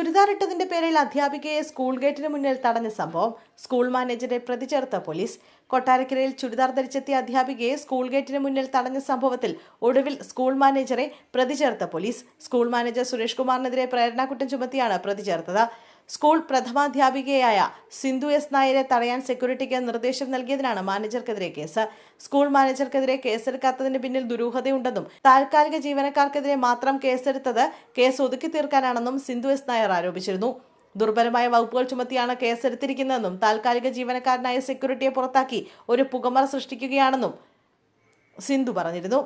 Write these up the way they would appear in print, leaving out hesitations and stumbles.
ചുരിദാറിട്ടതിന്റെ പേരിൽ അധ്യാപികയെ സ്കൂൾ ഗേറ്റിന് മുന്നിൽ തടഞ്ഞ സംഭവം. സ്കൂൾ മാനേജരെ പ്രതി ചേർത്ത പോലീസ്. കൊട്ടാരക്കരയിൽ ചുരിദാർ ധരിച്ചെത്തിയ അധ്യാപികയെ സ്കൂൾ ഗേറ്റിന് മുന്നിൽ തടഞ്ഞ സംഭവത്തിൽ ഒടുവിൽ സ്കൂൾ മാനേജറെ പ്രതി ചേർത്ത പോലീസ്. സ്കൂൾ മാനേജർ സുരേഷ് കുമാറിനെതിരെ പ്രേരണക്കുറ്റം ചുമത്തിയാണ് പ്രതി ചേർത്തത്. സ്കൂൾ പ്രഥമാധ്യാപികയായ സിന്ധു എസ് നായരെ തടയാൻ സെക്യൂരിറ്റിക്ക് നിർദ്ദേശം നൽകിയതിനാണ് മാനേജർക്കെതിരെ കേസ്. സ്കൂൾ മാനേജർക്കെതിരെ കേസെടുക്കാത്തതിന് പിന്നിൽ ദുരൂഹതയുണ്ടെന്നും താൽക്കാലിക ജീവനക്കാർക്കെതിരെ മാത്രം കേസെടുത്തത് കേസ് ഒതുക്കി തീർക്കാനാണെന്നും സിന്ധു എസ് നായർ ആരോപിച്ചിരുന്നു. ദുർബലമായ വകുപ്പുകൾ ചുമത്തിയാണ് കേസെടുത്തിരിക്കുന്നതെന്നും താൽക്കാലിക ജീവനക്കാരനായ സെക്യൂരിറ്റിയെ പുറത്താക്കി ഒരു പുകമറ സൃഷ്ടിക്കുകയാണെന്നും സിന്ധു പറഞ്ഞിരുന്നു.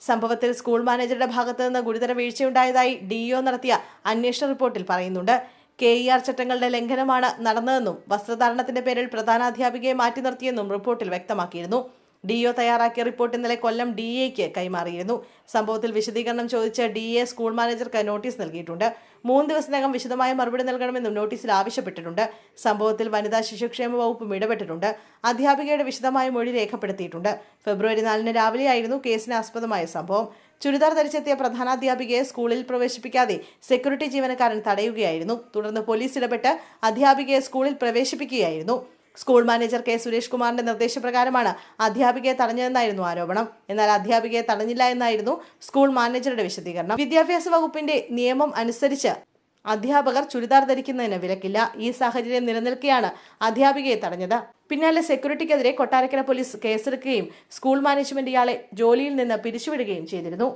സംഭവത്തിൽ സ്കൂൾ മാനേജറുടെ ഭാഗത്ത് നിന്ന് ഗുരുതര വീഴ്ചയുണ്ടായതായി DEO നടത്തിയ അന്വേഷണ റിപ്പോർട്ടിൽ പറയുന്നുണ്ട്. KER ചട്ടങ്ങളുടെ ലംഘനമാണ് നടന്നതെന്നും വസ്ത്രധാരണത്തിന്റെ പേരിൽ പ്രധാനാധ്യാപികയെ മാറ്റി നിർത്തിയെന്നും റിപ്പോർട്ടിൽ വ്യക്തമാക്കിയിരുന്നു. DEO തയ്യാറാക്കിയ റിപ്പോർട്ട് ഇന്നലെ കൊല്ലം DEAക്ക് കൈമാറിയിരുന്നു. സംഭവത്തിൽ വിശദീകരണം ചോദിച്ച് DEA സ്കൂൾ മാനേജർക്ക് നോട്ടീസ് നൽകിയിട്ടുണ്ട്. 3 ദിവസത്തിനകം വിശദമായ മറുപടി നൽകണമെന്നും നോട്ടീസിൽ ആവശ്യപ്പെട്ടിട്ടുണ്ട്. സംഭവത്തിൽ വനിതാ ശിശുക്ഷേമ വകുപ്പും ഇടപെട്ടിട്ടുണ്ട്. അധ്യാപികയുടെ വിശദമായ മൊഴി രേഖപ്പെടുത്തിയിട്ടുണ്ട്. ഫെബ്രുവരി 4 രാവിലെയായിരുന്നു കേസിന് ആസ്പദമായ സംഭവം. ചുരിദാർ ധരിച്ചെത്തിയ പ്രധാനാധ്യാപികയെ സ്കൂളിൽ പ്രവേശിപ്പിക്കാതെ സെക്യൂരിറ്റി ജീവനക്കാരൻ തടയുകയായിരുന്നു. തുടർന്ന് പോലീസ് ഇടപെട്ട് അധ്യാപികയെ സ്കൂളിൽ പ്രവേശിപ്പിക്കുകയായിരുന്നു. School manager K. സുരേഷ് കുമാറിന്റെ നിർദ്ദേശപ്രകാരമാണ് അധ്യാപികയെ തടഞ്ഞതെന്നായിരുന്നു ആരോപണം. എന്നാൽ അധ്യാപികയെ തടഞ്ഞില്ല എന്നായിരുന്നു സ്കൂൾ മാനേജറുടെ വിശദീകരണം. വിദ്യാഭ്യാസ വകുപ്പിന്റെ നിയമം അനുസരിച്ച് അധ്യാപകർ ചുരിദാർ ധരിക്കുന്നതിന് വിലക്കില്ല. ഈ സാഹചര്യം നിലനിൽക്കെയാണ് അധ്യാപികയെ തടഞ്ഞത്. പിന്നാലെ സെക്യൂരിറ്റിക്കെതിരെ കൊട്ടാരക്കര പോലീസ് കേസെടുക്കുകയും സ്കൂൾ മാനേജ്മെന്റ് ഇയാളെ ജോലിയിൽ നിന്ന് പിരിച്ചുവിടുകയും ചെയ്തിരുന്നു.